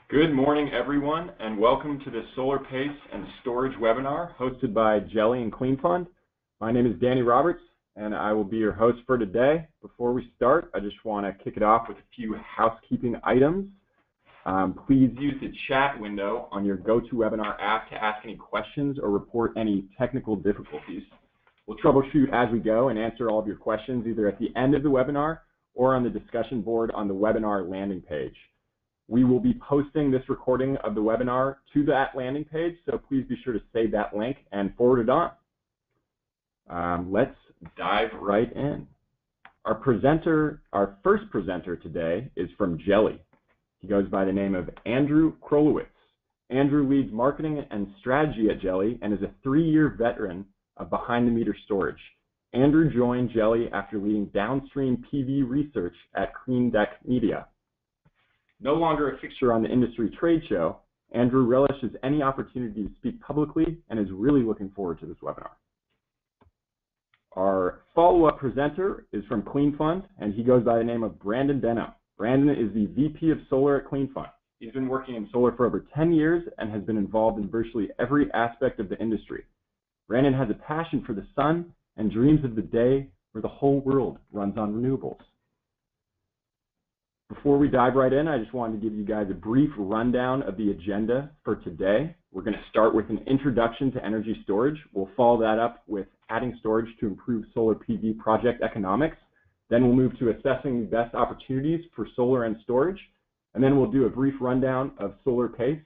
Good morning, everyone, and welcome to the SolarPACE and Storage webinar hosted by Geli and CleanFund. My name is Danny Roberts, and I will be your host for today. Before we start, I just want to kick it off with a few housekeeping items. Please use the chat window on your GoToWebinar app to ask any questions or report any technical difficulties. We'll troubleshoot as we go and answer all of your questions either at the end of the webinar or on the discussion board on the webinar landing page. We will be posting this recording of the webinar to that landing page, so please be sure to save that link and forward it on. Let's dive right in. Our first presenter today is from Geli. He goes by the name of Andrew Krolowitz. Andrew leads marketing and strategy at Geli and is a 3-year veteran of behind-the-meter storage. Andrew joined Geli after leading downstream PV research at CleanDeck Media. No longer a fixture on the industry trade show, Andrew relishes any opportunity to speak publicly and is really looking forward to this webinar. Our follow-up presenter is from CleanFund, and he goes by the name of Brandon Denham. Brandon is the VP of Solar at CleanFund. He's been working in solar for over 10 years and has been involved in virtually every aspect of the industry. Brandon has a passion for the sun and dreams of the day where the whole world runs on renewables. Before we dive right in, I just wanted to give you guys a brief rundown of the agenda for today. We're going to start with an introduction to energy storage. We'll follow that up with adding storage to improve solar PV project economics. Then we'll move to assessing the best opportunities for solar and storage. And then we'll do a brief rundown of SolarPACE.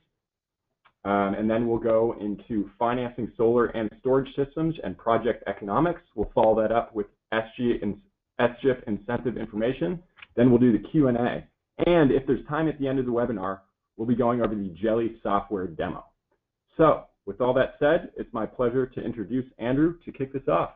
And then we'll go into financing solar and storage systems and project economics. We'll follow that up with SGIP incentive information. Then we'll do the Q&A. And if there's time at the end of the webinar, we'll be going over the Geli software demo. So with all that said, it's my pleasure to introduce Andrew to kick this off.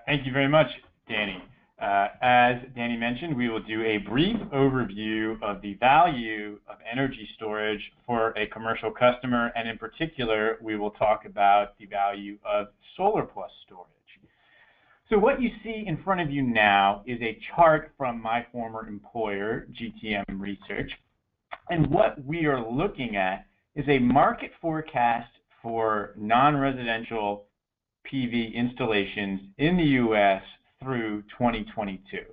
Thank you very much, Danny. As Danny mentioned, we will do a brief overview of the value of energy storage for a commercial customer, and in particular, we will talk about the value of solar plus storage. So what you see in front of you now is a chart from my former employer, GTM Research, and what we are looking at is a market forecast for non-residential PV installations in the U.S. through 2022.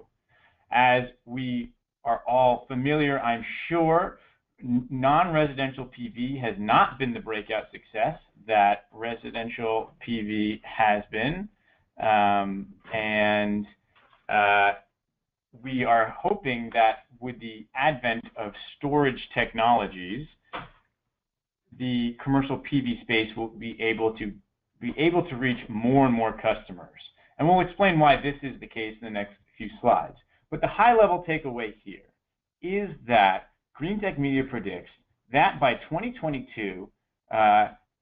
As we are all familiar, I'm sure, non-residential PV has not been the breakout success that residential PV has been. We are hoping that with the advent of storage technologies, the commercial PV space will be able to reach more and more customers. And we'll explain why this is the case in the next few slides. But the high-level takeaway here is that GreenTech Media predicts that by 2022,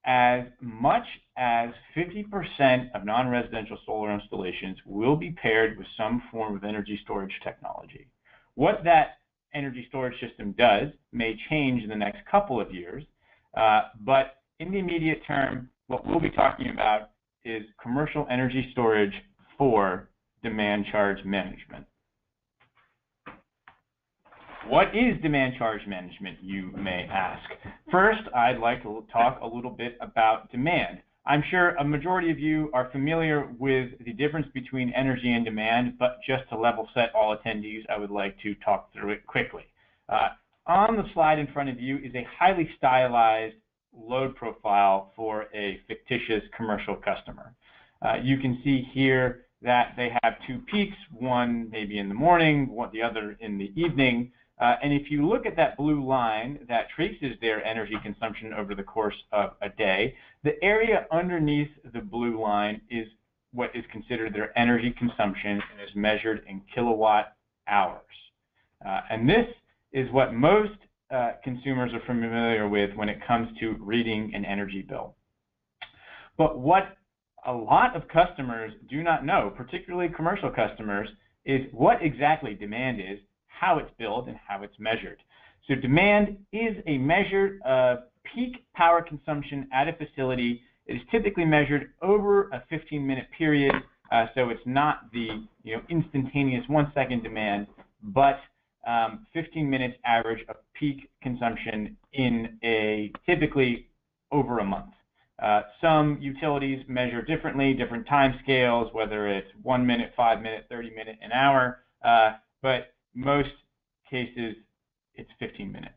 as much as 50% of non-residential solar installations will be paired with some form of energy storage technology. What that energy storage system does may change in the next couple of years, but in the immediate term, what we'll be talking about is commercial energy storage for demand charge management. What is demand charge management, you may ask? First, I'd like to talk a little bit about demand. I'm sure a majority of you are familiar with the difference between energy and demand, but just to level set all attendees, I would like to talk through it quickly. On the slide in front of you is a highly stylized load profile for a fictitious commercial customer. You can see here that they have two peaks, one maybe in the morning, the other in the evening. And if you look at that blue line that traces their energy consumption over the course of a day, the area underneath the blue line is what is considered their energy consumption and is measured in kilowatt hours. And this is what most consumers are familiar with when it comes to reading an energy bill. But what a lot of customers do not know, particularly commercial customers, is what exactly demand is, how it's billed, and how it's measured. So demand is a measure of peak power consumption at a facility. It is typically measured over a 15-minute period, so it's not the instantaneous 1-second demand, but 15 minutes average of peak consumption in a typically over a month. Some utilities measure differently, different time scales, whether it's 1 minute, 5 minute, 30 minute, an hour, but most cases it's 15 minutes.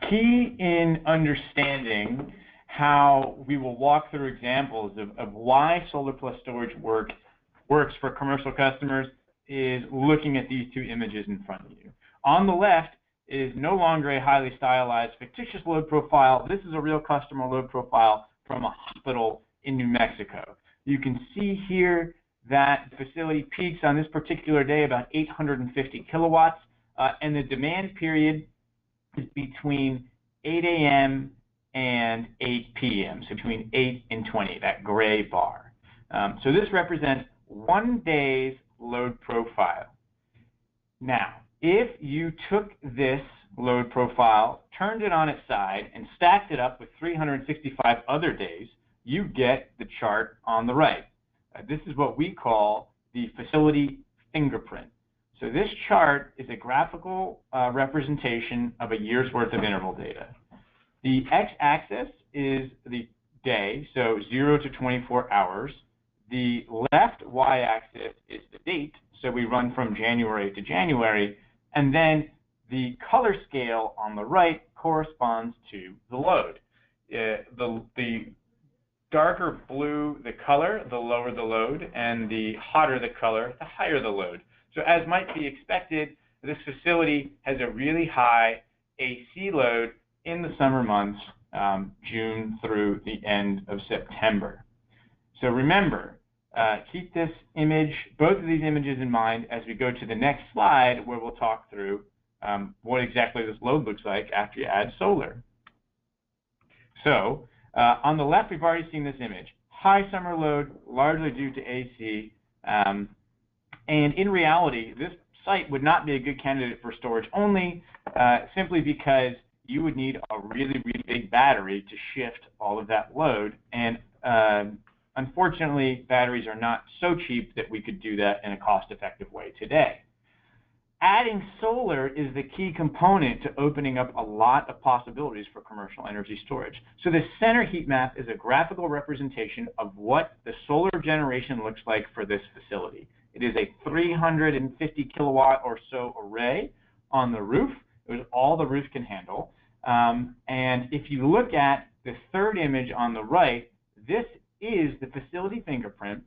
Key in understanding how we will walk through examples of why solar+storage works for commercial customers is looking at these two images in front of you. On the left is no longer a highly stylized fictitious load profile. This is a real customer load profile from a hospital in New Mexico. You can see here that the facility peaks on this particular day about 850 kilowatts, and the demand period is between 8 a.m. and 8 p.m., so between 8 and 20, that gray bar. So this represents 1 day's load profile. Now, if you took this load profile, turned it on its side, and stacked it up with 365 other days, you get the chart on the right. This is what we call the facility fingerprint. So this chart is a graphical representation of a year's worth of interval data. The x-axis is the day, so 0 to 24 hours. The left y-axis is the date, so we run from January to January, and then the color scale on the right corresponds to the load. The darker blue the color, the lower the load, and the hotter the color, the higher the load. So as might be expected, this facility has a really high AC load in the summer months, June through the end of September. So remember, keep this image, both of these images in mind as we go to the next slide where we'll talk through what exactly this load looks like after you add solar. So on the left, we've already seen this image. High summer load, largely due to AC. And in reality, this site would not be a good candidate for storage only, simply because you would need a really, really big battery to shift all of that load. And unfortunately, batteries are not so cheap that we could do that in a cost-effective way today. Adding solar is the key component to opening up a lot of possibilities for commercial energy storage. So the center heat map is a graphical representation of what the solar generation looks like for this facility. It is a 350 kilowatt or so array on the roof. It was all the roof can handle. And if you look at the third image on the right, this is the facility fingerprint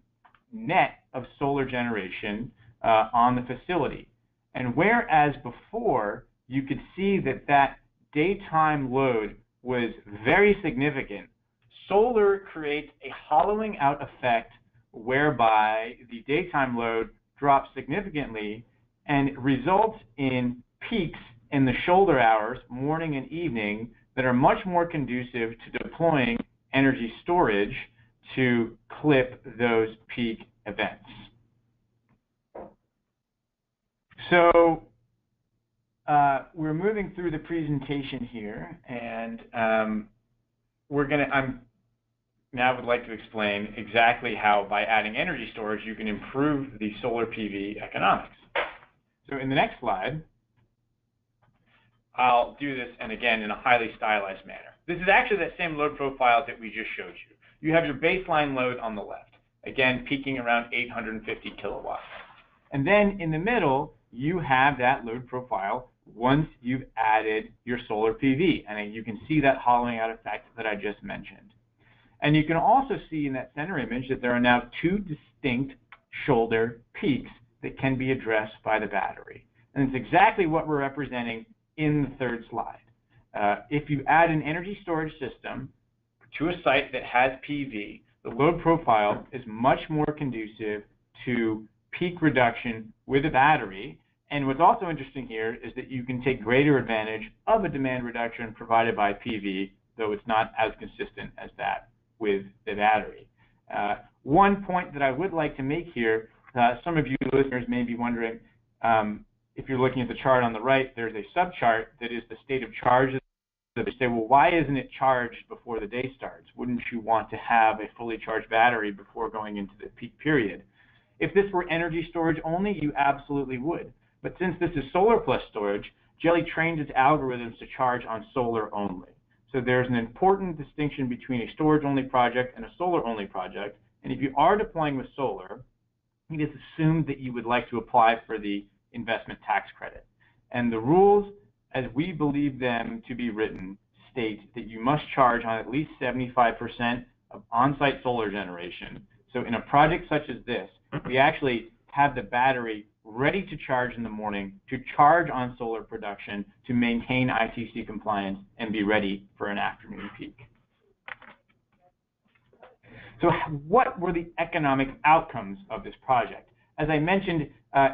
net of solar generation on the facility. And whereas before you could see that that daytime load was very significant, solar creates a hollowing out effect whereby the daytime load drops significantly and results in peaks in the shoulder hours, morning and evening, that are much more conducive to deploying energy storage to clip those peak events. So we're moving through the presentation here, and now would like to explain exactly how, by adding energy storage, you can improve the solar PV economics. So in the next slide, I'll do this, and again, in a highly stylized manner. This is actually that same load profile that we just showed you. You have your baseline load on the left, again, peaking around 850 kilowatts. And then in the middle, you have that load profile once you've added your solar PV. And you can see that hollowing out effect that I just mentioned. And you can also see in that center image that there are now two distinct shoulder peaks that can be addressed by the battery. And it's exactly what we're representing in the third slide. If you add an energy storage system to a site that has PV, the load profile is much more conducive to peak reduction with a battery. And what's also interesting here is that you can take greater advantage of a demand reduction provided by PV, though it's not as consistent as that with the battery. One point that I would like to make here, some of you listeners may be wondering, if you're looking at the chart on the right, there's a subchart that is the state of charge. They say, well, why isn't it charged before the day starts? Wouldn't you want to have a fully charged battery before going into the peak period? If this were energy storage only, you absolutely would. But since this is solar plus storage, Geli trains its algorithms to charge on solar only. So there's an important distinction between a storage-only project and a solar-only project. And if you are deploying with solar, it is assumed that you would like to apply for the investment tax credit. And the rules, as we believe them to be written, state that you must charge on at least 75% of on-site solar generation. So in a project such as this, we actually have the battery ready to charge in the morning, to charge on solar production, to maintain ITC compliance, and be ready for an afternoon peak. So what were the economic outcomes of this project? As I mentioned,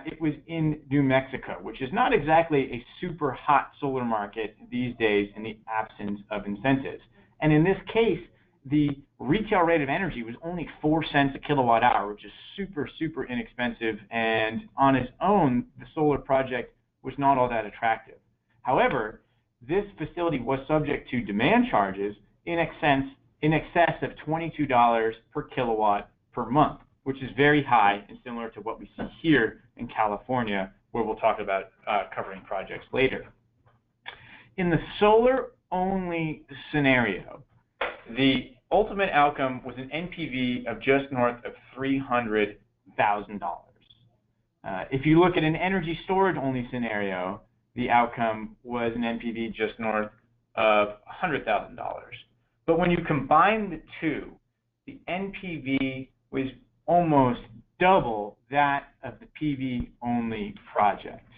it was in New Mexico, which is not exactly a super hot solar market these days in the absence of incentives. And in this case, the retail rate of energy was only 4 cents a kilowatt hour, which is super, super inexpensive. And on its own, the solar project was not all that attractive. However, this facility was subject to demand charges in excess of $22 per kilowatt per month, which is very high and similar to what we see here in California, where we'll talk about covering projects later. In the solar-only scenario, the ultimate outcome was an NPV of just north of $300,000. If you look at an energy storage-only scenario, the outcome was an NPV just north of $100,000. But when you combine the two, the NPV was almost double that of the PV-only project.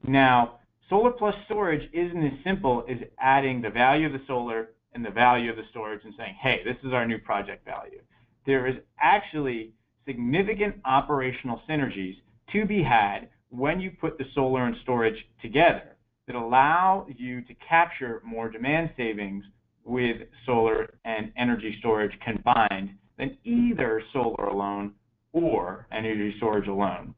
Now, solar plus storage isn't as simple as adding the value of the solar and the value of the storage and saying, hey, this is our new project value. There is actually significant operational synergies to be had when you put the solar and storage together that allow you to capture more demand savings with solar and energy storage combined than either solar alone or energy storage alone.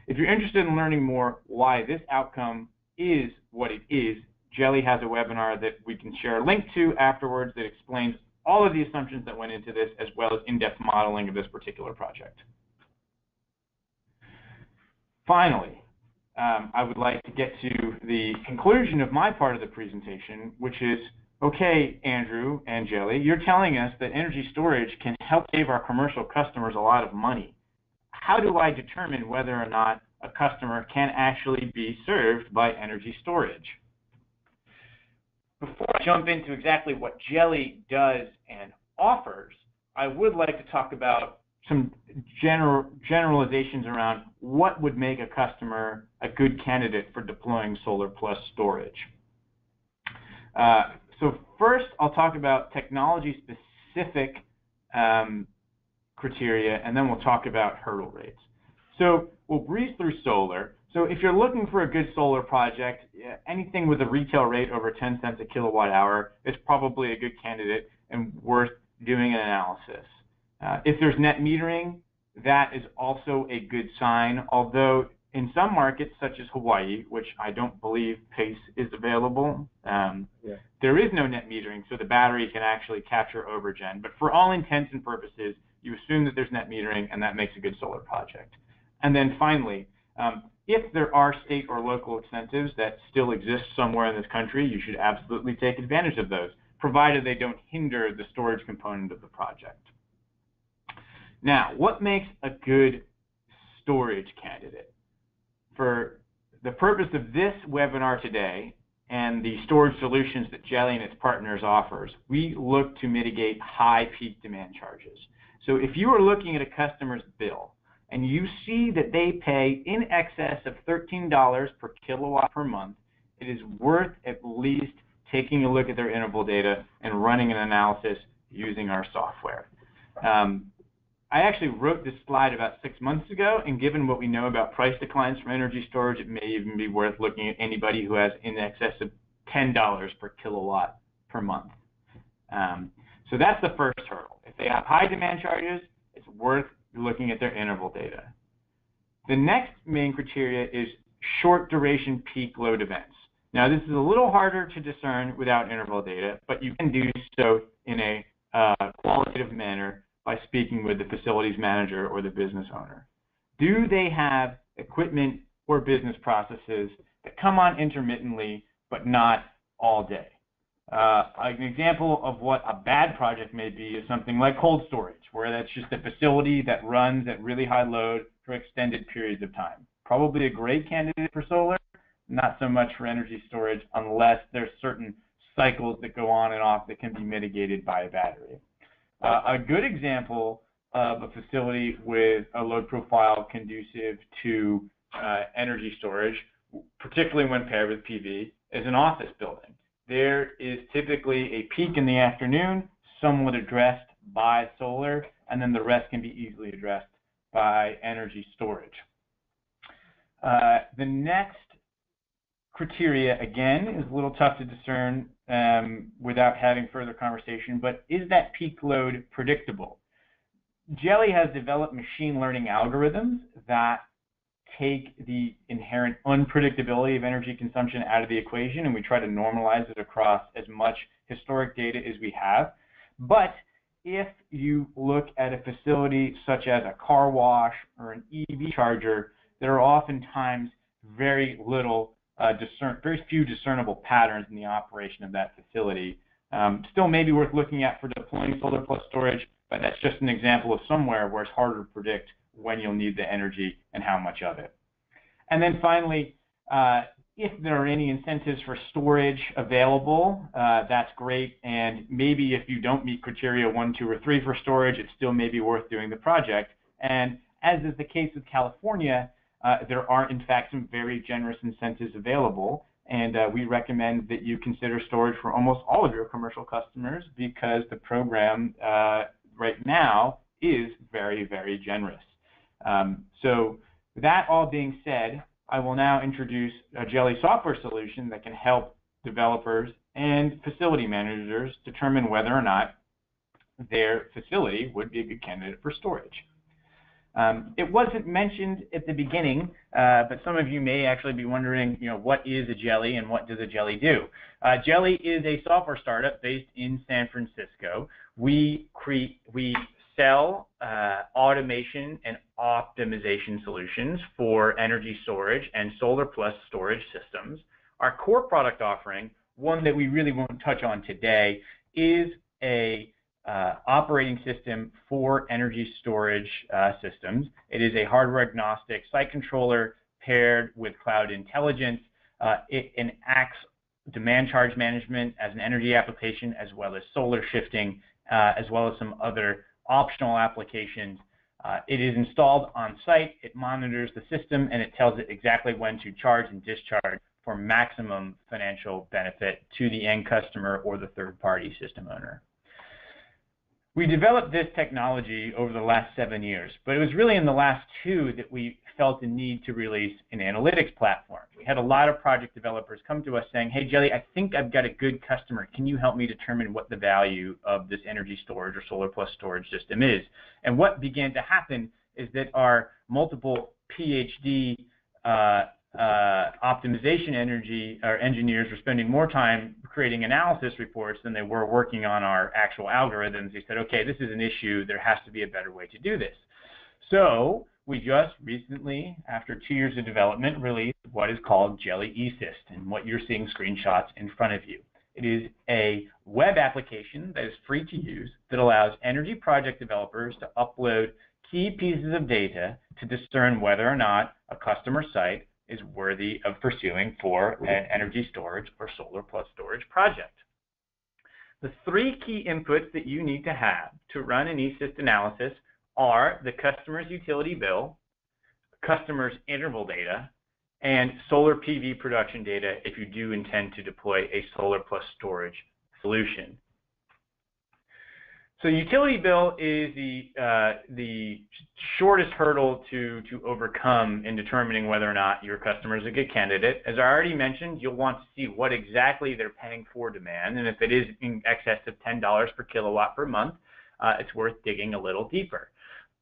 If you're interested in learning more why this outcome is what it is, Geli has a webinar that we can share a link to afterwards that explains all of the assumptions that went into this, as well as in-depth modeling of this particular project. Finally, I would like to get to the conclusion of my part of the presentation, which is, okay, Andrew and Geli, you're telling us that energy storage can help save our commercial customers a lot of money. How do I determine whether or not a customer can actually be served by energy storage? Before I jump into exactly what Geli does and offers, I would like to talk about some generalizations around what would make a customer a good candidate for deploying solar plus storage. So first, I'll talk about technology-specific criteria, and then we'll talk about hurdle rates. So we'll breeze through solar. So if you're looking for a good solar project, anything with a retail rate over 10 cents a kilowatt hour is probably a good candidate and worth doing an analysis. If there's net metering, that is also a good sign, although in some markets, such as Hawaii, which I don't believe PACE is available, there is no net metering, so the battery can actually capture overgen. But for all intents and purposes, you assume that there's net metering, and that makes a good solar project. And then finally, if there are state or local incentives that still exist somewhere in this country, you should absolutely take advantage of those, provided they don't hinder the storage component of the project. Now, what makes a good storage candidate? For the purpose of this webinar today and the storage solutions that Geli and its partners offers, we look to mitigate high peak demand charges. So if you are looking at a customer's bill and you see that they pay in excess of $13 per kilowatt per month, it is worth at least taking a look at their interval data and running an analysis using our software. I actually wrote this slide about 6 months ago, and given what we know about price declines from energy storage, it may even be worth looking at anybody who has in excess of $10 per kilowatt per month. So that's the first hurdle. If they have high demand charges, it's worth looking at their interval data. The next main criteria is short duration peak load events. Now, this is a little harder to discern without interval data, but you can do so in a qualitative manner by speaking with the facilities manager or the business owner. Do they have equipment or business processes that come on intermittently, but not all day? An example of what a bad project may be is something like cold storage, where that's just a facility that runs at really high load for extended periods of time. Probably a great candidate for solar, not so much for energy storage unless there's certain cycles that go on and off that can be mitigated by a battery. A good example of a facility with a load profile conducive to energy storage, particularly when paired with PV, is an office building. There is typically a peak in the afternoon, somewhat addressed by solar, and then the rest can be easily addressed by energy storage. The next criteria, again, is a little tough to discern without having further conversation, but is that peak load predictable? Geli has developed machine learning algorithms that take the inherent unpredictability of energy consumption out of the equation, and we try to normalize it across as much historic data as we have. But if you look at a facility such as a car wash or an EV charger, there are oftentimes very few discernible patterns in the operation of that facility. Still may be worth looking at for deploying solar plus storage, but that's just an example of somewhere where it's harder to predict when you'll need the energy and how much of it. And then finally, if there are any incentives for storage available, that's great. And maybe if you don't meet criteria 1, 2, or 3 for storage, it still may be worth doing the project. And as is the case with California, there are in fact some very generous incentives available. And we recommend that you consider storage for almost all of your commercial customers because the program right now is very, very generous. So with that all being said, I will now introduce a Geli software solution that can help developers and facility managers determine whether or not their facility would be a good candidate for storage. It wasn't mentioned at the beginning, but some of you may actually be wondering, what is a Geli and what does a Geli do? Geli is a software startup based in San Francisco. We sell automation and optimization solutions for energy storage and solar plus storage systems. Our core product offering, one that we really won't touch on today, is a operating system for energy storage systems. It is a hardware agnostic site controller paired with cloud intelligence. It enacts demand charge management as an energy application, as well as solar shifting, as well as some other optional applications. It is installed on site, it monitors the system, and it tells it exactly when to charge and discharge for maximum financial benefit to the end customer or the third-party system owner. We developed this technology over the last 7 years, but it was really in the last 2 that we felt the need to release an analytics platform. We had a lot of project developers come to us saying, hey, Geli, I think I've got a good customer. Can you help me determine what the value of this energy storage or solar plus storage system is? And what began to happen is that our multiple PhD optimization engineers were spending more time creating analysis reports than they were working on our actual algorithms. They said, okay, this is an issue. There has to be a better way to do this. So we just recently, after 2 years of development, released what is called Geli ESyst, and what you're seeing screenshots in front of you. It is a web application that is free to use that allows energy project developers to upload key pieces of data to discern whether or not a customer site is worthy of pursuing for an energy storage or solar plus storage project. The 3 key inputs that you need to have to run an ESyst analysis are the customer's utility bill, customer's interval data, and solar PV production data if you do intend to deploy a solar plus storage solution. So utility bill is the shortest hurdle to overcome in determining whether or not your customer is a good candidate. As I already mentioned, you'll want to see what exactly they're paying for demand, and if it is in excess of $10 per kilowatt per month, it's worth digging a little deeper.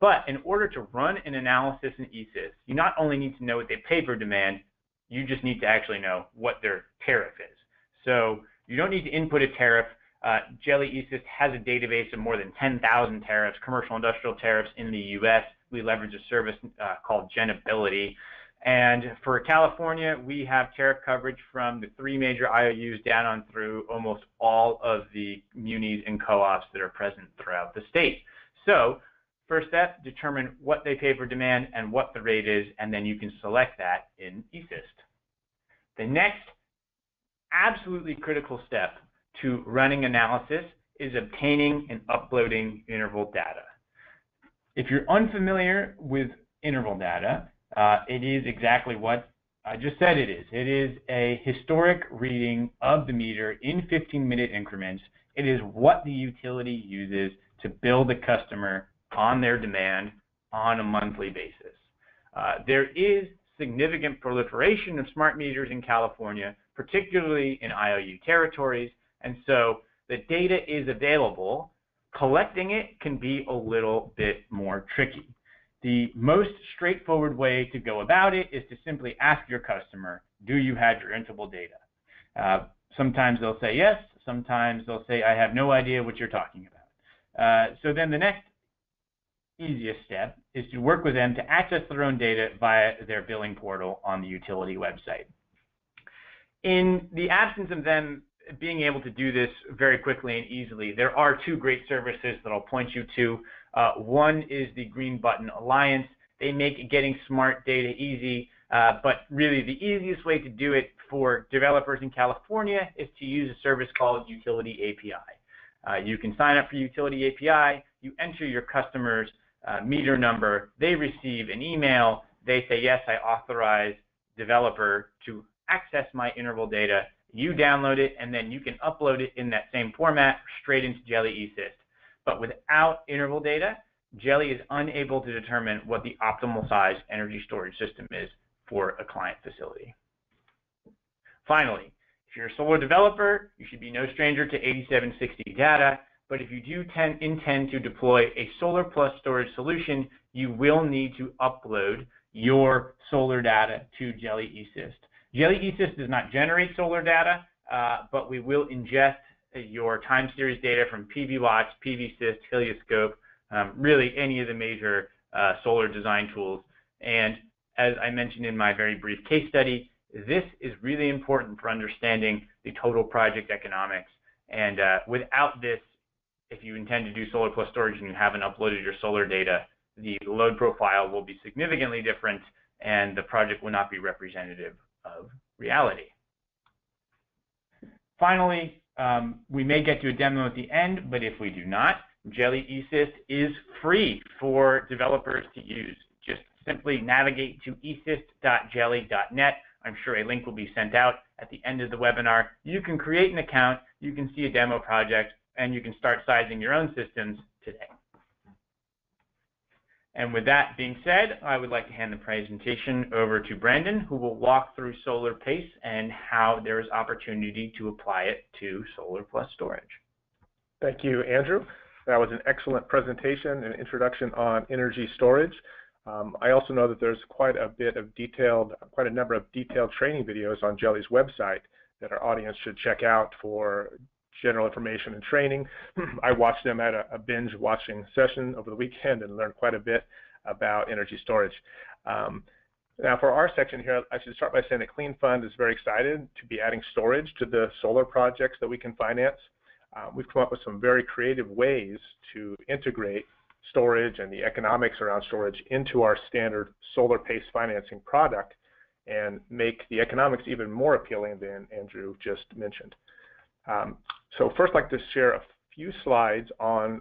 But in order to run an analysis in ESyst, you not only need to know what they pay for demand, you just need to actually know what their tariff is. So you don't need to input a tariff. Geli ESyst has a database of more than 10,000 tariffs, commercial industrial tariffs in the US. we leverage a service called Genability. And for California, we have tariff coverage from the 3 major IOUs down on through almost all of the munis and co-ops that are present throughout the state. So first step, determine what they pay for demand and what the rate is, and then you can select that in ESyst. The next absolutely critical step to running analysis is obtaining and uploading interval data. If you're unfamiliar with interval data, it is exactly what I just said it is. It is a historic reading of the meter in 15-minute increments. It is what the utility uses to bill the customer on their demand on a monthly basis. There is significant proliferation of smart meters in California, particularly in IOU territories, and so the data is available. Collecting it can be a little bit more tricky. The most straightforward way to go about it is to simply ask your customer, do you have your interval data? Sometimes they'll say yes, sometimes they'll say, I have no idea what you're talking about. So then the next easiest step is to work with them to access their own data via their billing portal on the utility website. In the absence of them being able to do this very quickly and easily, there are 2 great services that I'll point you to. One is the Green Button Alliance. They make getting smart data easy, but really the easiest way to do it for developers in California is to use a service called Utility API. You can sign up for Utility API, you enter your customer's meter number, they receive an email, they say, yes, I authorize developer to access my interval data. You download it, and then you can upload it in that same format straight into Geli ESyst. But without interval data, Geli is unable to determine what the optimal size energy storage system is for a client facility. Finally, if you're a solar developer, you should be no stranger to 8760 data, but if you do intend to deploy a solar+storage solution, you will need to upload your solar data to Geli ESyst. Geli ESyst does not generate solar data, but we will ingest your time series data from PV Watch, PVSyst, Helioscope, really any of the major solar design tools. And as I mentioned in my very brief case study, this is really important for understanding the total project economics. And without this, if you intend to do solar+storage and you haven't uploaded your solar data, the load profile will be significantly different and the project will not be representative of reality. Finally, we may get to a demo at the end, but if we do not, Geli ESyst is free for developers to use. Just simply navigate to esyst.geli.net. I'm sure a link will be sent out at the end of the webinar. You can create an account, you can see a demo project, and you can start sizing your own systems today. And with that being said, I would like to hand the presentation over to Brandon, who will walk through SolarPACE and how there is opportunity to apply it to solar+storage. Thank you, Andrew. That was an excellent presentation and introduction on energy storage. I also know that there's quite a number of detailed training videos on Geli's website that our audience should check out for general information and training. I watched them at a binge watching session over the weekend and learned quite a bit about energy storage. Now for our section here, I should start by saying that CleanFund is very excited to be adding storage to the solar projects that we can finance. We've come up with some very creative ways to integrate storage and the economics around storage into our standard SolarPACE financing product and make the economics even more appealing than Andrew just mentioned. So first, I'd like to share a few slides on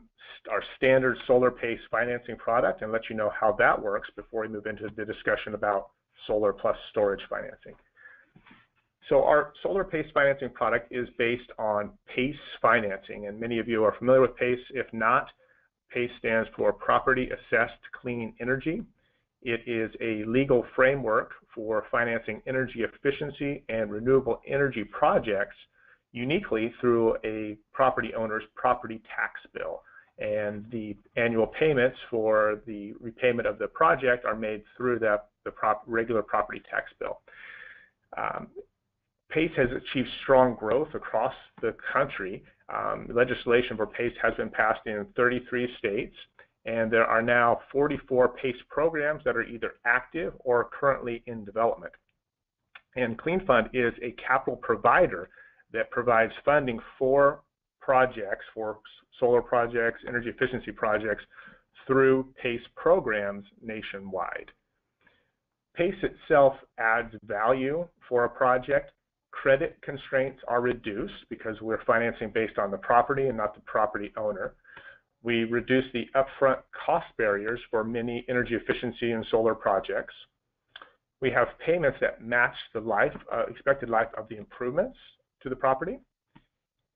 our standard SolarPACE financing product and let you know how that works before we move into the discussion about solar+storage financing. So our SolarPACE financing product is based on PACE financing, and many of you are familiar with PACE. If not, PACE stands for Property Assessed Clean Energy. It is a legal framework for financing energy efficiency and renewable energy projects uniquely through a property owner's property tax bill. And the annual payments for the repayment of the project are made through the regular property tax bill. PACE has achieved strong growth across the country. Legislation for PACE has been passed in 33 states, And there are now 44 PACE programs that are either active or currently in development. And CleanFund is a capital provider that provides funding for projects, for solar projects, energy efficiency projects, through PACE programs nationwide. PACE itself adds value for a project. Credit constraints are reduced because we're financing based on the property and not the property owner. We reduce the upfront cost barriers for many energy efficiency and solar projects. We have payments that match the expected life of the improvements to the property.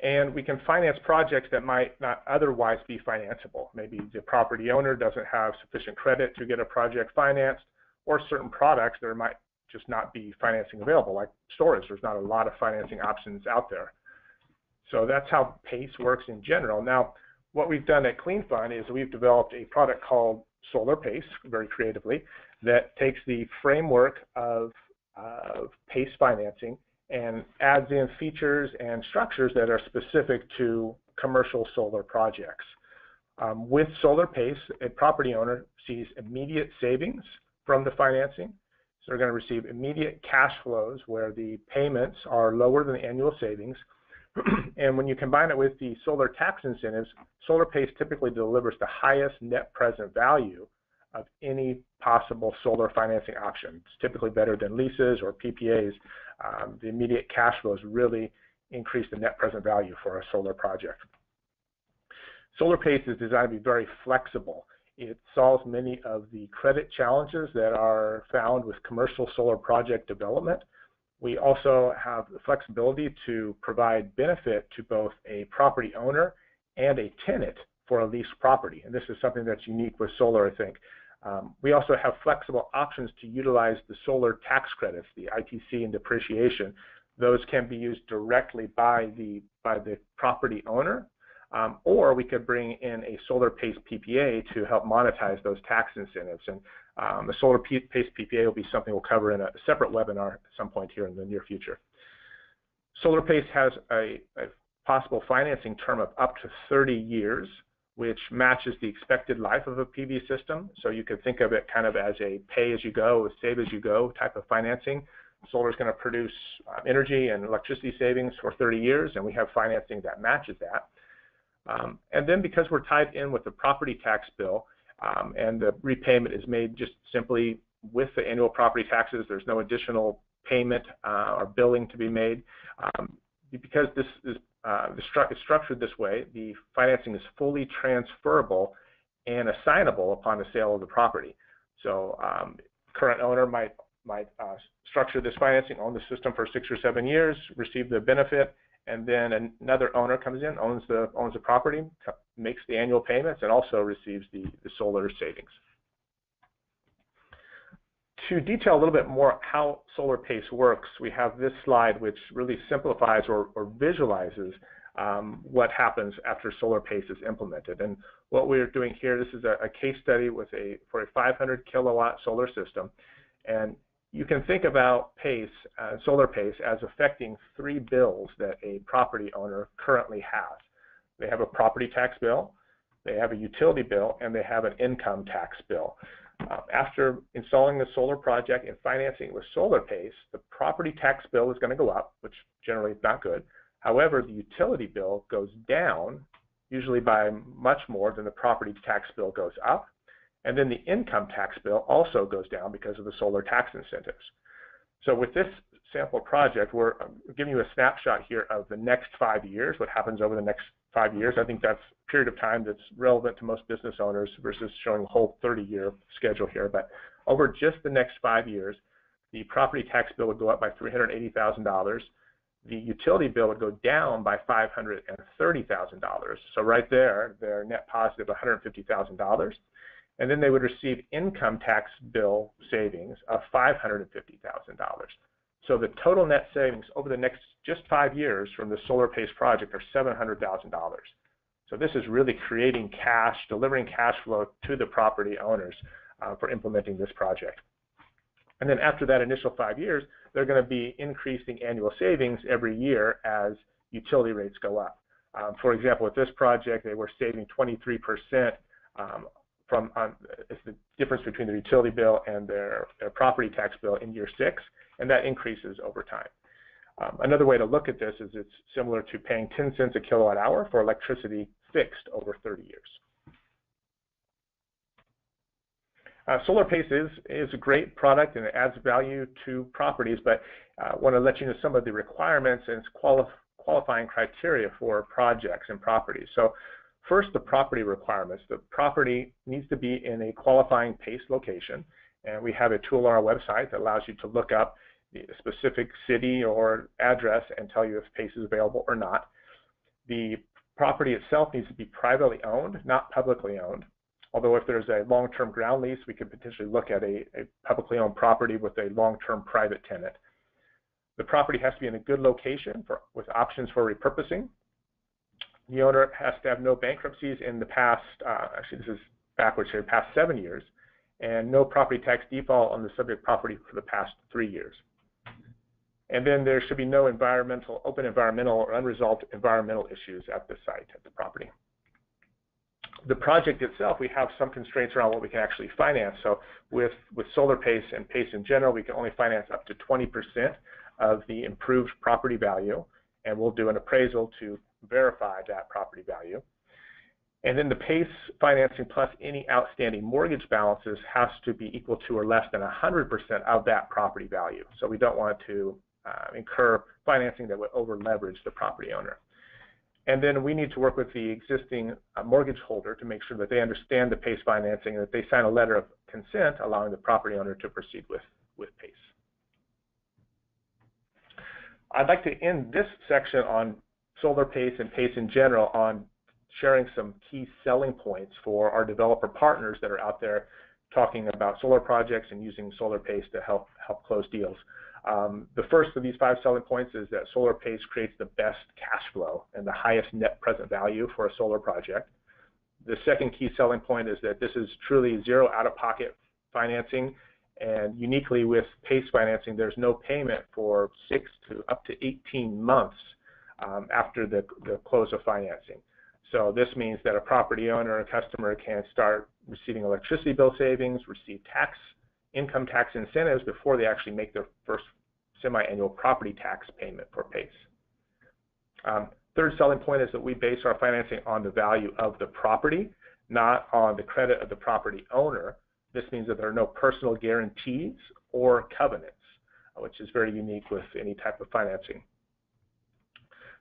And we can finance projects that might not otherwise be financeable. Maybe the property owner doesn't have sufficient credit to get a project financed, or certain products there might just not be financing available, like storage. There's not a lot of financing options out there. So that's how PACE works in general. Now, what we've done at CleanFund is we've developed a product called SolarPACE, very creatively, that takes the framework of PACE financing and adds in features and structures that are specific to commercial solar projects. With SolarPACE, a property owner sees immediate savings from the financing. So they're going to receive immediate cash flows where the payments are lower than the annual savings. And when you combine it with the solar tax incentives, SolarPACE typically delivers the highest net present value of any possible solar financing option. It's typically better than leases or PPAs. The immediate cash flows really increase the net present value for a solar project. SolarPACE is designed to be very flexible. It solves many of the credit challenges that are found with commercial solar project development. We also have the flexibility to provide benefit to both a property owner and a tenant for a leased property. And this is something that's unique with solar, I think. We also have flexible options to utilize the solar tax credits, the ITC and depreciation. Those can be used directly by the property owner, or we could bring in a SolarPACE PPA to help monetize those tax incentives. And the SolarPACE PPA will be something we'll cover in a separate webinar at some point here in the near future. SolarPACE has a possible financing term of up to 30 years, which matches the expected life of a PV system. So you could think of it kind of as a pay-as-you-go, save-as-you-go type of financing. Solar is going to produce energy and electricity savings for 30 years, and we have financing that matches that. And then because we're tied in with the property tax bill, and the repayment is made just simply with the annual property taxes, there's no additional payment or billing to be made. Because this is structured this way, the financing is fully transferable and assignable upon the sale of the property. So current owner might structure this financing, own the system for 6 or 7 years, receive the benefit, and then another owner comes in, owns the property, makes the annual payments, and also receives the solar savings. To detail a little bit more how SolarPACE works, we have this slide which really simplifies or visualizes what happens after SolarPACE is implemented. And what we're doing here, this is a case study for a 500 kilowatt solar system. And you can think about SolarPACE as affecting 3 bills that a property owner currently has. They have a property tax bill, they have a utility bill, and they have an income tax bill. After installing the solar project and financing it with SolarPACE, the property tax bill is going to go up, which generally is not good. However, the utility bill goes down, usually by much more than the property tax bill goes up. And then the income tax bill also goes down because of the solar tax incentives. So with this sample project, we're giving you a snapshot here of the next 5 years, what happens over the next 5 years. I think that's a period of time that's relevant to most business owners versus showing a whole 30-year schedule here. But over just the next 5 years, the property tax bill would go up by $380,000. The utility bill would go down by $530,000. So right there, they're net positive $150,000. And then they would receive income tax bill savings of $550,000. So the total net savings over the next just 5 years from the SolarPACE project are $700,000. So this is really creating cash, delivering cash flow to the property owners for implementing this project. And then after that initial 5 years, they're going to be increasing annual savings every year as utility rates go up. For example, with this project, they were saving 23% is the difference between their utility bill and their property tax bill in year 6, and that increases over time. Another way to look at this is it's similar to paying 10 cents a kilowatt hour for electricity fixed over 30 years. SolarPACE is a great product and it adds value to properties, but I want to let you know some of the requirements and qualifying criteria for projects and properties. So first, the property requirements. The property needs to be in a qualifying PACE location, and we have a tool on our website that allows you to look up the specific city or address and tell you if PACE is available or not. The property itself needs to be privately owned, not publicly owned. Although if there's a long-term ground lease, we could potentially look at a publicly owned property with a long-term private tenant. The property has to be in a good location with options for repurposing. The owner has to have no bankruptcies in the past, actually this is backwards here, past 7 years, and no property tax default on the subject property for the past 3 years. And then there should be no open environmental or unresolved environmental issues at the site, at the property. The project itself, we have some constraints around what we can actually finance. So with SolarPACE and PACE in general, we can only finance up to 20% of the improved property value, and we'll do an appraisal to verify that property value. And then the PACE financing plus any outstanding mortgage balances has to be equal to or less than 100% of that property value. So we don't want to incur financing that would over leverage the property owner. And then we need to work with the existing mortgage holder to make sure that they understand the PACE financing and that they sign a letter of consent allowing the property owner to proceed with PACE. I'd like to end this section on SolarPACE and PACE in general on sharing some key selling points for our developer partners that are out there talking about solar projects and using SolarPACE to help close deals. The first of these 5 selling points is that SolarPACE creates the best cash flow and the highest net present value for a solar project. The second key selling point is that this is truly zero out-of-pocket financing, and uniquely with PACE financing, there's no payment for 6 to up to 18 months after the close of financing. So this means that a property owner or customer can start receiving electricity bill savings, receive income tax incentives before they actually make their first semi-annual property tax payment for PACE. Third selling point is that we base our financing on the value of the property, not on the credit of the property owner. This means that there are no personal guarantees or covenants, which is very unique with any type of financing.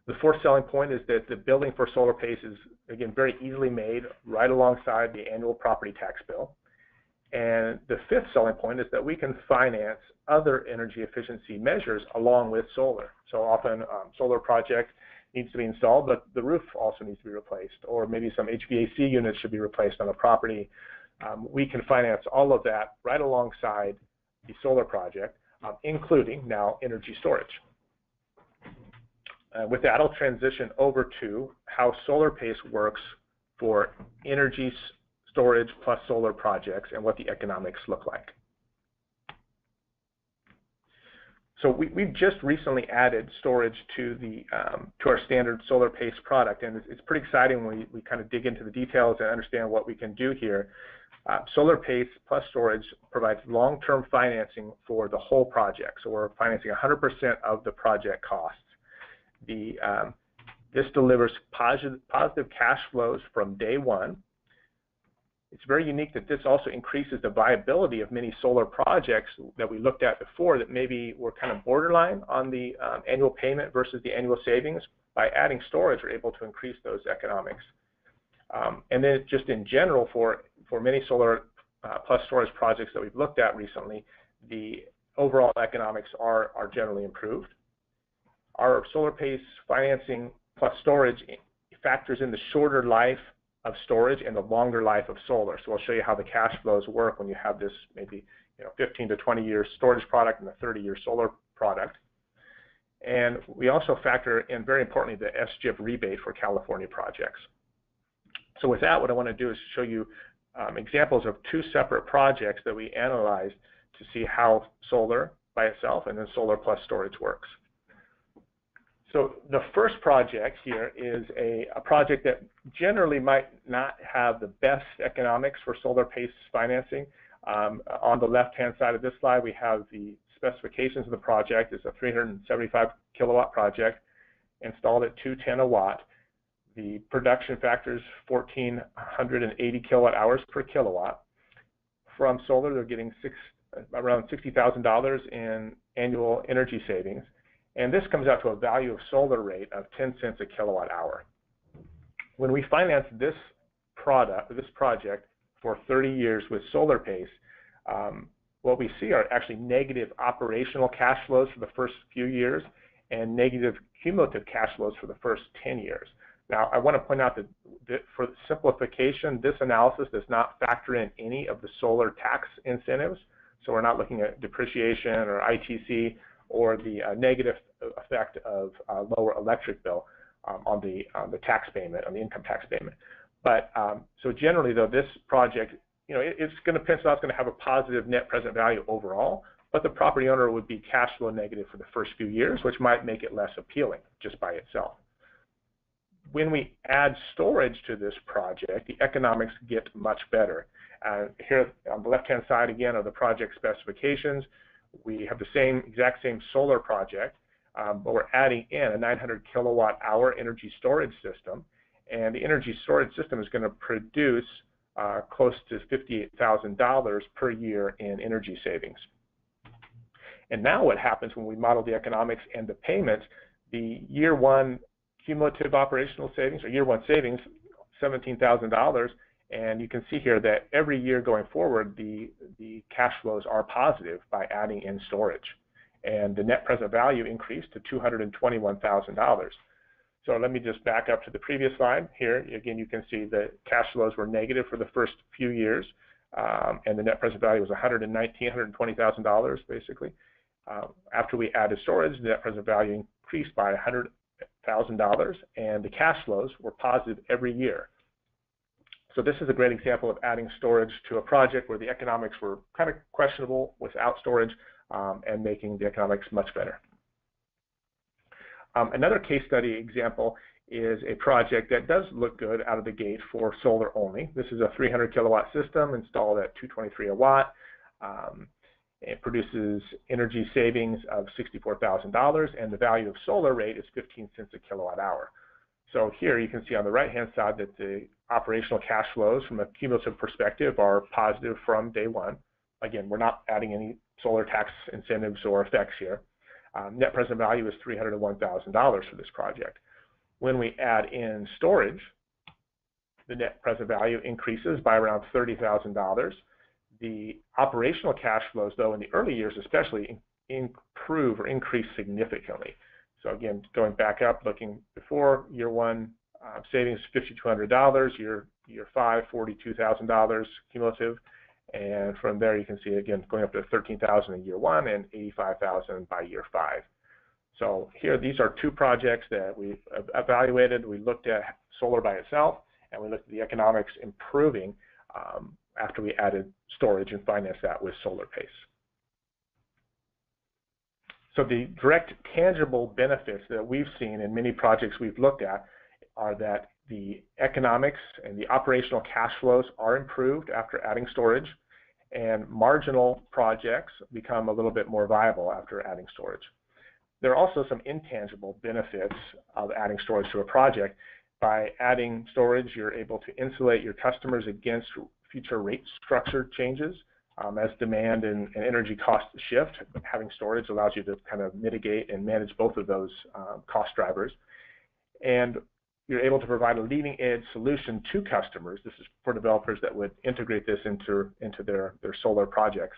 The fourth selling point is that the billing for SolarPACE is, again, very easily made right alongside the annual property tax bill. And the fifth selling point is that we can finance other energy efficiency measures along with solar. So often solar project needs to be installed, but the roof also needs to be replaced, or maybe some HVAC units should be replaced on a property. We can finance all of that right alongside the solar project, including now energy storage. With that, I'll transition over to how SolarPACE works for energy storage plus solar projects and what the economics look like. So we've just recently added storage to our standard SolarPACE product, and it's pretty exciting when we kind of dig into the details and understand what we can do here. SolarPACE plus storage provides long-term financing for the whole project, so we're financing 100% of the project costs. This delivers positive cash flows from day one. It's very unique that this also increases the viability of many solar projects that we looked at before that maybe were kind of borderline on the annual payment versus the annual savings. By adding storage, we're able to increase those economics. And then just in general, for many solar plus storage projects that we've looked at recently, the overall economics are generally improved. Our SolarPACE financing plus storage factors in the shorter life of storage and the longer life of solar. So I'll show you how the cash flows work when you have this maybe 15 to 20 year storage product and a 30-year solar product. And we also factor in, very importantly, the SGIP rebate for California projects. So with that, what I want to do is show you examples of 2 separate projects that we analyzed to see how solar by itself and then solar plus storage works. So the first project here is a project that generally might not have the best economics for SolarPACE financing. On the left-hand side of this slide, we have the specifications of the project. It's a 375 kilowatt project installed at 210 a watt. The production factor is 1,480 kilowatt hours per kilowatt. From solar, they're getting around $60,000 in annual energy savings. And this comes out to a value of solar rate of 10 cents a kilowatt hour. When we finance this project for 30 years with SolarPACE, what we see are actually negative operational cash flows for the first few years and negative cumulative cash flows for the first 10 years. Now, I want to point out that for simplification, this analysis does not factor in any of the solar tax incentives. So we're not looking at depreciation or ITC or the negative effect of lower electric bill on the tax payment, on the income tax payment. But so generally, though, this project, it's going to pencil out, it's going to have a positive net present value overall, but the property owner would be cash flow negative for the first few years, which might make it less appealing just by itself. When we add storage to this project, the economics get much better. Here on the left-hand side again are the project specifications. We have the exact same solar project, but we're adding in a 900 kilowatt hour energy storage system, and the energy storage system is going to produce close to $58,000 per year in energy savings. And now what happens when we model the economics and the payments, the year one cumulative operational savings, or year one savings, $17,000, and you can see here that every year going forward, the cash flows are positive by adding in storage. And the net present value increased to $221,000. So let me just back up to the previous slide. Here, again, you can see the cash flows were negative for the first few years, and the net present value was $120,000 basically. After we added storage, the net present value increased by $100,000, and the cash flows were positive every year. So this is a great example of adding storage to a project where the economics were kind of questionable without storage, and making the economics much better. Another case study example is a project that does look good out of the gate for solar only. This is a 300 kilowatt system installed at 223 a watt. It produces energy savings of $64,000, and the value of solar rate is 15 cents a kilowatt hour. So here you can see on the right-hand side that the operational cash flows from a cumulative perspective are positive from day one. Again, we're not adding any solar tax incentives or effects here. Net present value is $301,000 for this project. When we add in storage, the net present value increases by around $30,000. The operational cash flows, though, in the early years especially, improve or increase significantly. So again, going back up, looking before year one, savings $5,200, year five, $42,000 cumulative, and from there you can see again going up to $13,000 in year one and $85,000 by year five. So here, these are two projects that we evaluated. We looked at solar by itself, and we looked at the economics improving after we added storage and financed that with SolarPACE. So the direct tangible benefits that we've seen in many projects we've looked at are that the economics and the operational cash flows are improved after adding storage, and marginal projects become a little bit more viable after adding storage. There are also some intangible benefits of adding storage to a project. By adding storage, you're able to insulate your customers against future rate structure changes. As demand and energy costs shift, having storage allows you to kind of mitigate and manage both of those cost drivers. And you're able to provide a leading edge solution to customers. This is for developers that would integrate this into their solar projects.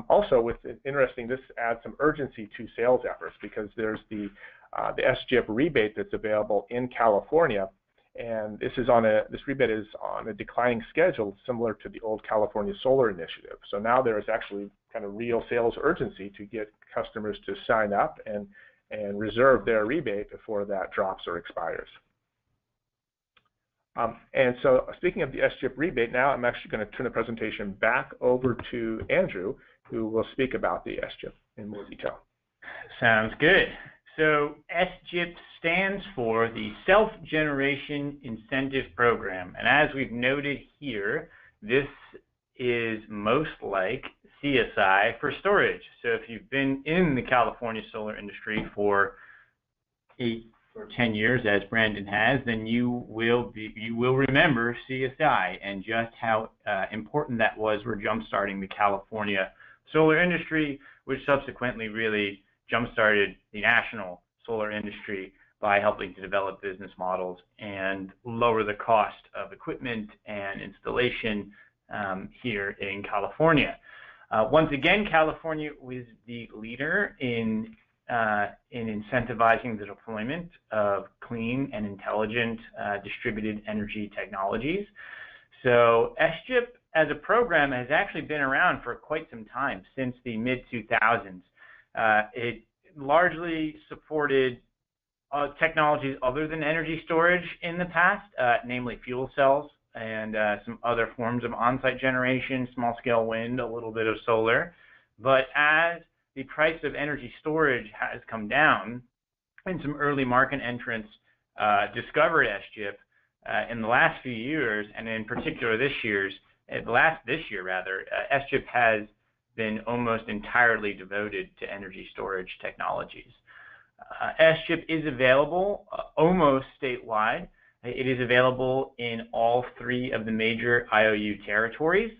Also, interesting, this adds some urgency to sales efforts because there's the SGIP rebate that's available in California, and this rebate is on a declining schedule, similar to the old California Solar Initiative. So now there is actually kind of real sales urgency to get customers to sign up and reserve their rebate before that drops or expires. And so speaking of the SGIP rebate, now I'm actually going to turn the presentation back over to Andrew, who will speak about the SGIP in more detail. Sounds good. So SGIP stands for the Self-Generation Incentive Program. And as we've noted here, this is most like CSI for storage. So if you've been in the California solar industry for 8 or 10 years, as Brandon has, then you will remember CSI and just how important that was for jump-starting the California solar industry, which subsequently really jump-started the national solar industry by helping to develop business models and lower the cost of equipment and installation here in California. Once again, California was the leader in incentivizing the deployment of clean and intelligent distributed energy technologies. So SGIP as a program has actually been around for quite some time, since the mid-2000s. It largely supported technologies other than energy storage in the past, namely fuel cells and some other forms of on-site generation, small-scale wind, a little bit of solar. But as the price of energy storage has come down, and some early market entrants discovered SGIP in the last few years, and in particular this year, SGIP has been almost entirely devoted to energy storage technologies. SGIP is available almost statewide. It is available in all 3 of the major IOU territories,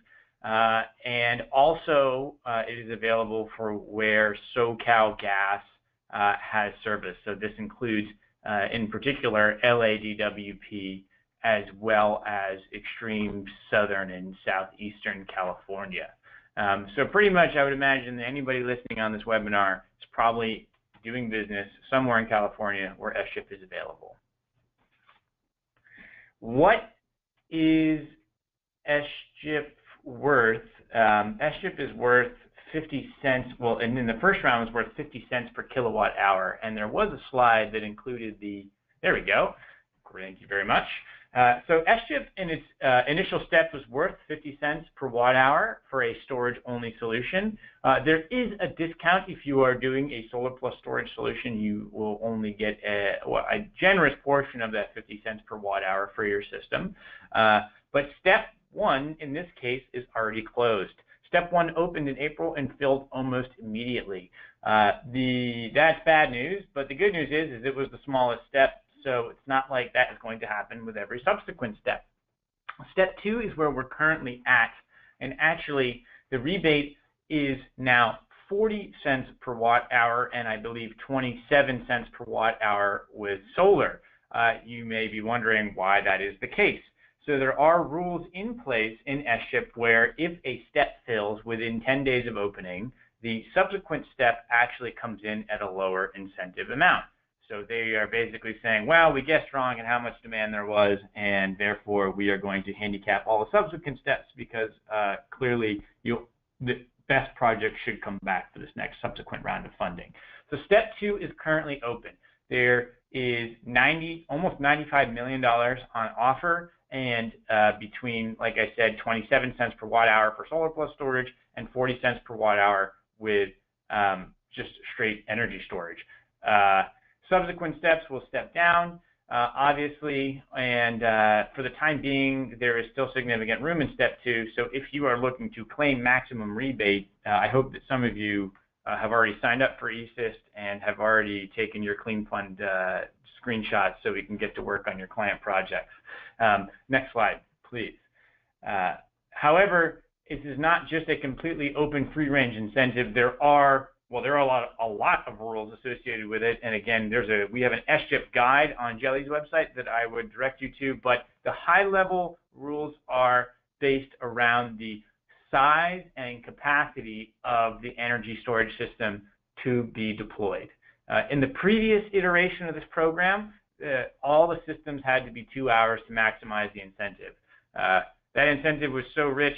and also it is available for where SoCal Gas has service. So this includes, in particular, LADWP, as well as extreme southern and southeastern California. So pretty much I would imagine that anybody listening on this webinar is probably doing business somewhere in California where SGIP is available. What is SGIP worth? SGIP is worth 50 cents. Well, and in the first round was worth 50 cents per kilowatt hour. And there was a slide that included the, there we go. Thank you very much. So SGIP in its initial step was worth 50 cents per watt hour for a storage-only solution. There is a discount if you are doing a solar plus storage solution. You will only get a generous portion of that 50 cents per watt hour for your system. But step 1 in this case is already closed. Step 1 opened in April and filled almost immediately. That's bad news, but the good news is it was the smallest step. So it's not like that is going to happen with every subsequent step. Step 2 is where we're currently at. And actually, the rebate is now 40 cents per watt hour, and I believe 27 cents per watt hour with solar. You may be wondering why that is the case. So there are rules in place in SGIP where if a step fills within 10 days of opening, the subsequent step actually comes in at a lower incentive amount. So they are basically saying, well, we guessed wrong at how much demand there was, and therefore we are going to handicap all the subsequent steps because clearly the best project should come back for this next subsequent round of funding. So step 2 is currently open. There is almost $95 million on offer, and between, like I said, 27 cents per watt hour for solar plus storage and 40 cents per watt hour with just straight energy storage. Subsequent steps will step down, obviously, and for the time being, there is still significant room in step 2. So if you are looking to claim maximum rebate, I hope that some of you have already signed up for ESyst and have already taken your CleanFund screenshots so we can get to work on your client projects. Next slide, please. However, this is not just a completely open free-range incentive. There are a lot of rules associated with it, and again, we have an SGIP guide on Geli's website that I would direct you to, but the high-level rules are based around the size and capacity of the energy storage system to be deployed. In the previous iteration of this program, all the systems had to be 2 hours to maximize the incentive. That incentive was so rich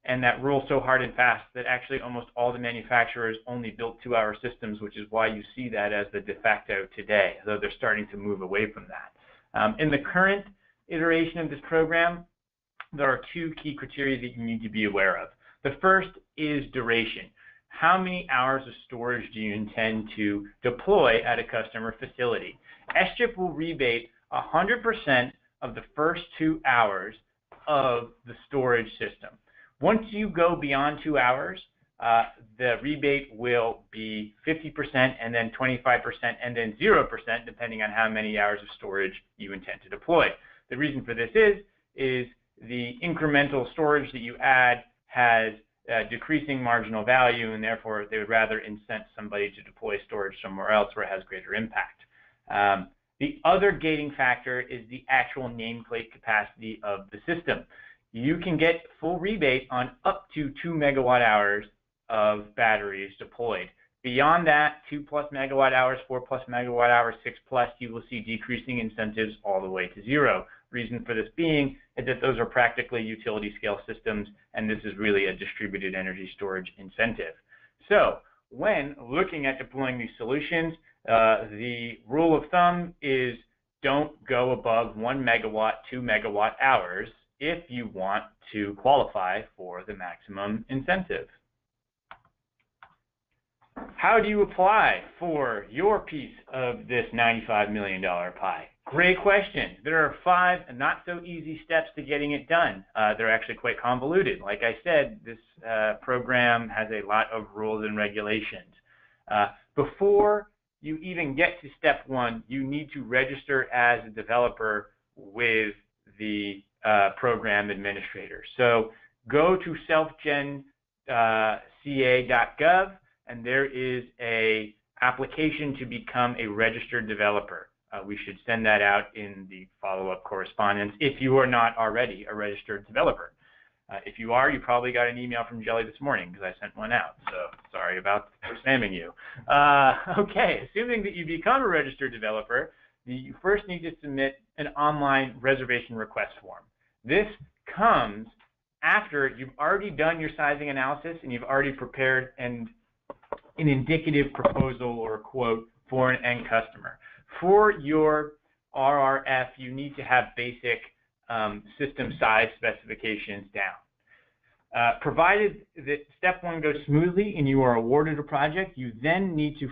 and that rule so hard and fast that actually almost all the manufacturers only built 2-hour systems, which is why you see that as the de facto today, though they're starting to move away from that. In the current iteration of this program, there are 2 key criteria that you need to be aware of. The first is duration. how many hours of storage do you intend to deploy at a customer facility? SGIP will rebate 100% of the first 2 hours of the storage system. Once you go beyond 2 hours, the rebate will be 50% and then 25% and then 0% depending on how many hours of storage you intend to deploy. The reason for this is the incremental storage that you add has decreasing marginal value, and therefore they would rather incent somebody to deploy storage somewhere else where it has greater impact. The other gating factor is the actual nameplate capacity of the system. You can get full rebate on up to 2 megawatt hours of batteries deployed. Beyond that, 2+ megawatt hours, 4+ megawatt hours, 6+, you will see decreasing incentives all the way to 0. Reason for this being is that those are practically utility scale systems, and this is really a distributed energy storage incentive. So when looking at deploying these solutions, the rule of thumb is don't go above 1 megawatt, 2 megawatt hours if you want to qualify for the maximum incentive. How do you apply for your piece of this $95 million pie? Great question. There are 5 not so easy steps to getting it done. They're actually quite convoluted. Like I said, this program has a lot of rules and regulations. Before you even get to step 1, you need to register as a developer with the program administrator. So go to selfgenca.gov, and there is an application to become a registered developer. We should send that out in the follow-up correspondence if you are not already a registered developer. If you are, you probably got an email from Geli this morning because I sent one out, so sorry about for spamming you. Okay, assuming that you become a registered developer, you first need to submit an online reservation request form. This comes after you've already done your sizing analysis and you've already prepared an indicative proposal or a quote for an end customer. For your RRF, you need to have basic system size specifications down. Provided that step 1 goes smoothly and you are awarded a project, you then need to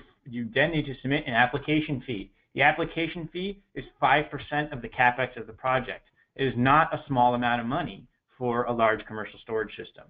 submit an application fee. The application fee is 5% of the capex of the project. It is not a small amount of money for a large commercial storage system.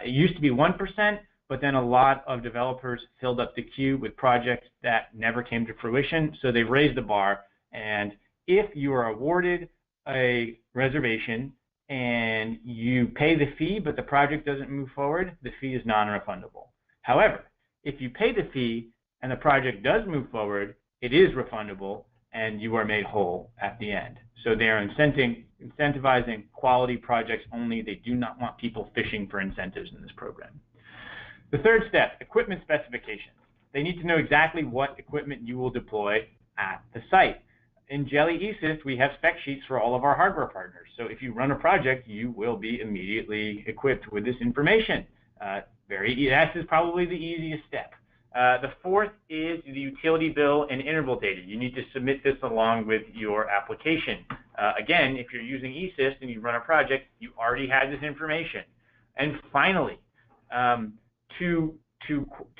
It used to be 1%, but then a lot of developers filled up the queue with projects that never came to fruition, so they raised the bar. And if you are awarded a reservation and you pay the fee, but the project doesn't move forward, the fee is non-refundable. However, if you pay the fee and the project does move forward, it is refundable and you are made whole at the end. So they are incentivizing quality projects only. They do not want people fishing for incentives in this program. The third step, equipment specifications. They need to know exactly what equipment you will deploy at the site. In Geli ESyst, we have spec sheets for all of our hardware partners. So if you run a project, you will be immediately equipped with this information. That is probably the easiest step. The fourth is the utility bill and interval data. You need to submit this along with your application. Again, if you're using ESyst and you run a project, you already had this information. And finally, to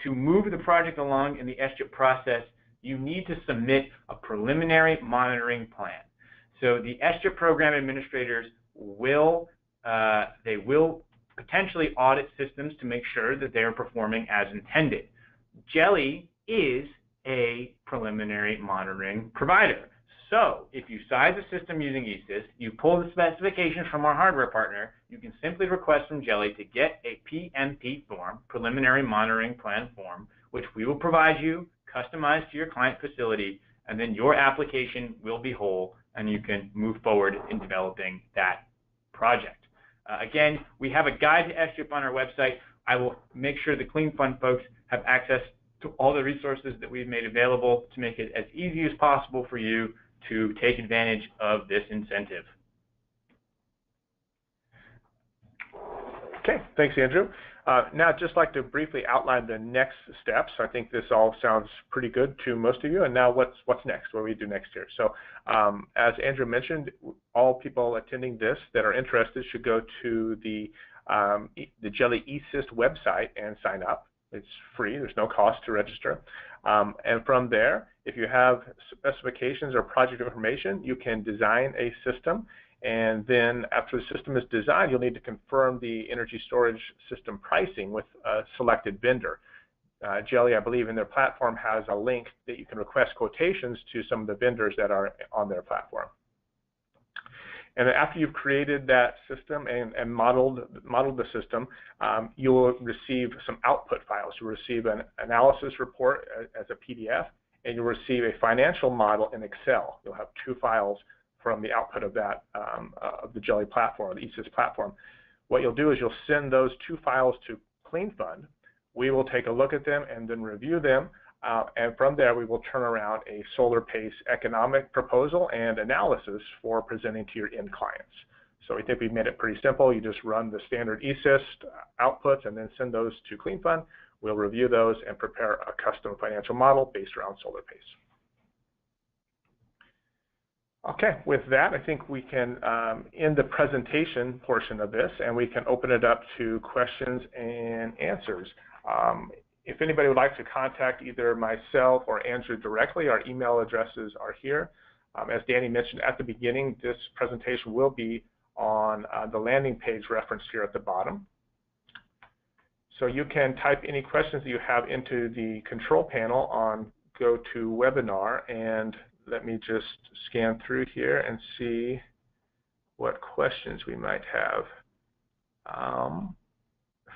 move the project along in the SGIP process, you need to submit a preliminary monitoring plan. So the SGIP program administrators will potentially audit systems to make sure that they are performing as intended. Geli is a preliminary monitoring provider. So if you size a system using ESyst, you pull the specifications from our hardware partner, you can simply request from Geli to get a PMP form, preliminary monitoring plan form, which we will provide you, customized to your client facility, and then your application will be whole and you can move forward in developing that project. Again, we have a guide to SGIP on our website. I will make sure the CleanFund folks have access to all the resources that we've made available to make it as easy as possible for you to take advantage of this incentive. Okay, thanks, Andrew. Now, I'd just like to briefly outline the next steps. I think this all sounds pretty good to most of you. And now what's next? What do we do next here? So as Andrew mentioned, all people attending this that are interested should go to the Geli ESyst website and sign up. It's free. There's no cost to register. And from there, if you have specifications or project information, you can design a system. And then after the system is designed, you'll need to confirm the energy storage system pricing with a selected vendor. Geli, I believe, in their platform has a link that you can request quotations to some of the vendors that are on their platform. And after you've created that system and modeled the system, you will receive some output files. You'll receive an analysis report as a PDF, and you'll receive a financial model in Excel. You'll have two files from the output of that of the Geli platform, the ESyst platform. What you'll do is you'll send those two files to CleanFund. We will take a look at them and then review them. And from there, we will turn around a SolarPACE economic proposal and analysis for presenting to your end clients. So we think we've made it pretty simple. You just run the standard ESyst outputs and then send those to CleanFund. We'll review those and prepare a custom financial model based around SolarPACE. Okay, with that, I think we can end the presentation portion of this, and we can open it up to questions and answers. If anybody would like to contact either myself or Andrew directly, our email addresses are here. As Danny mentioned at the beginning, this presentation will be on the landing page referenced here at the bottom. So you can type any questions that you have into the control panel on GoToWebinar, and let me just scan through here and see what questions we might have.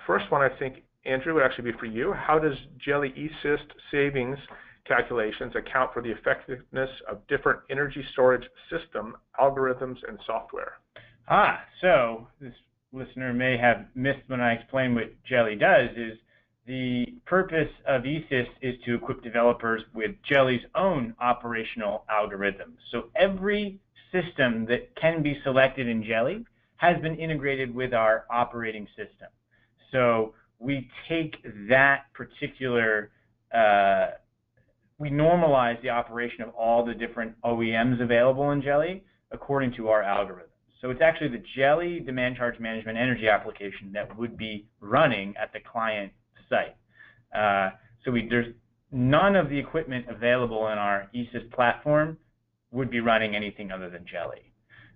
First one, I think, Andrew, would actually be for you. How does Geli ESyst savings calculations account for the effectiveness of different energy storage system algorithms and software? So this listener may have missed when I explained what Geli does. Is the purpose of ESyst is to equip developers with Geli's own operational algorithms. So every system that can be selected in Geli has been integrated with our operating system. So we take that particular, we normalize the operation of all the different OEMs available in Geli according to our algorithms. So it's actually the Geli demand charge management energy application that would be running at the client site. There's none of the equipment available in our ESyst platform would be running anything other than Geli.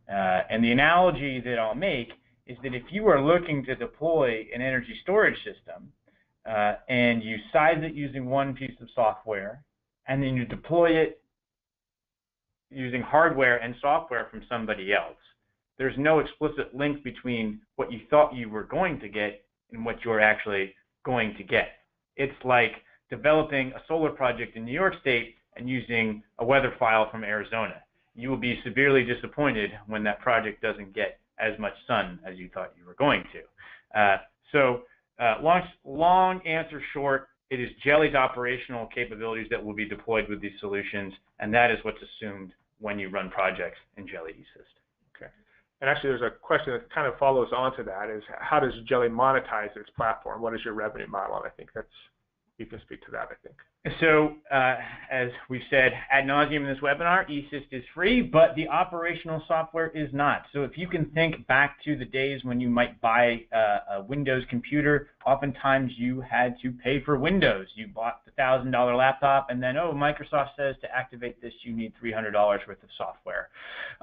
And the analogy that I'll make is that if you are looking to deploy an energy storage system and you size it using one piece of software, and then you deploy it using hardware and software from somebody else, there's no explicit link between what you thought you were going to get and what you're actually going to get. It's like developing a solar project in New York State and using a weather file from Arizona. You will be severely disappointed when that project doesn't get as much sun as you thought you were going to. Long answer short, it is Geli's operational capabilities that will be deployed with these solutions, and that is what's assumed when you run projects in Geli ESyst. Okay. And actually, there's a question that kind of follows on to that, is how does Geli monetize its platform? What is your revenue model? And I think that's, you can speak to that, I think. So, as we've said ad nauseum in this webinar, ESyst is free, but the operational software is not. So if you can think back to the days when you might buy a Windows computer, oftentimes you had to pay for Windows. You bought the $1,000 laptop, and then, oh, Microsoft says to activate this, you need $300 worth of software.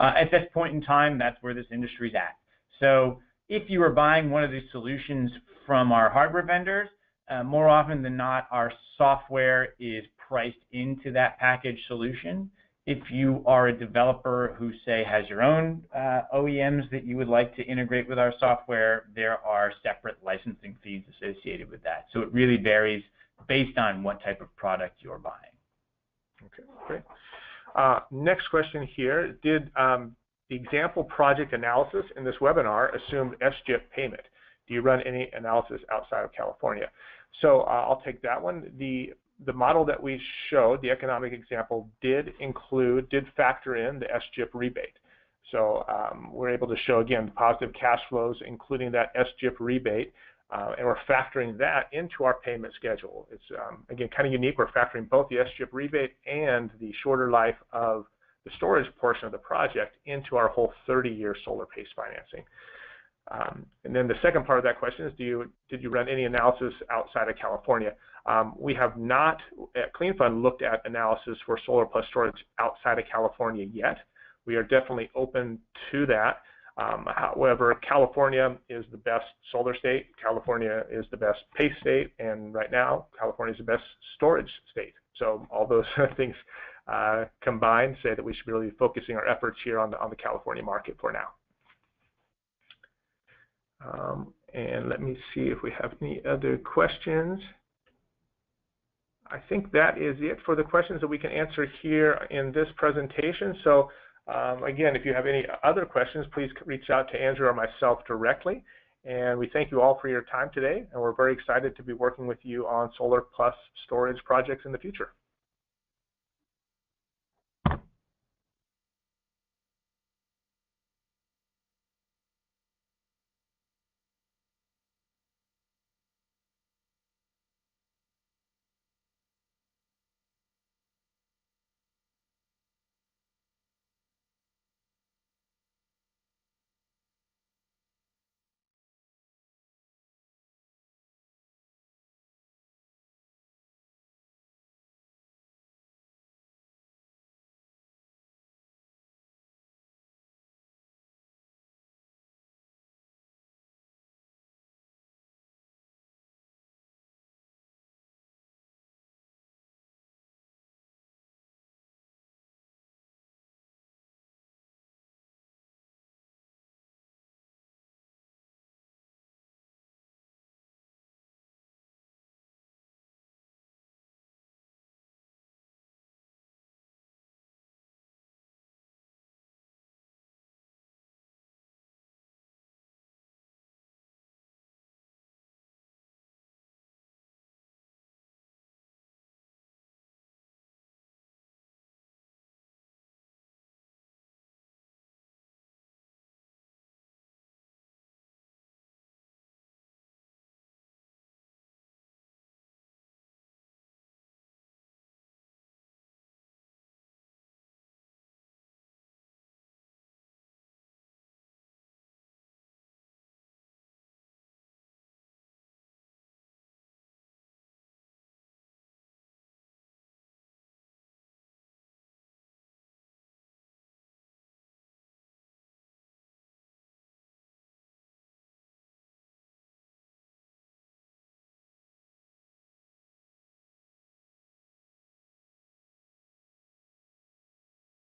At this point in time, that's where this industry's at. So if you are buying one of these solutions from our hardware vendors, more often than not, our software is priced into that package solution. If you are a developer who, say, has your own OEMs that you would like to integrate with our software, there are separate licensing fees associated with that. So it really varies based on what type of product you're buying. Okay, great. Next question here. Did the example project analysis in this webinar assume SGIP payment? Do you run any analysis outside of California? So I'll take that one. The model that we showed, the economic example, did factor in the SGIP rebate. So we're able to show, again, positive cash flows, including that SGIP rebate, and we're factoring that into our payment schedule. It's, again, kind of unique. We're factoring both the SGIP rebate and the shorter life of the storage portion of the project into our whole 30-year SolarPACE financing. And then the second part of that question is, did you run any analysis outside of California? We have not, at CleanFund, looked at analysis for solar plus storage outside of California yet. We are definitely open to that. However, California is the best solar state, California is the best PACE state, and right now, California is the best storage state. So all those things combined say that we should really be focusing our efforts here on the California market for now. And let me see if we have any other questions. I think that is it for the questions that we can answer here in this presentation. So again, if you have any other questions, please reach out to Andrew or myself directly. And we thank you all for your time today, and we're very excited to be working with you on solar plus storage projects in the future.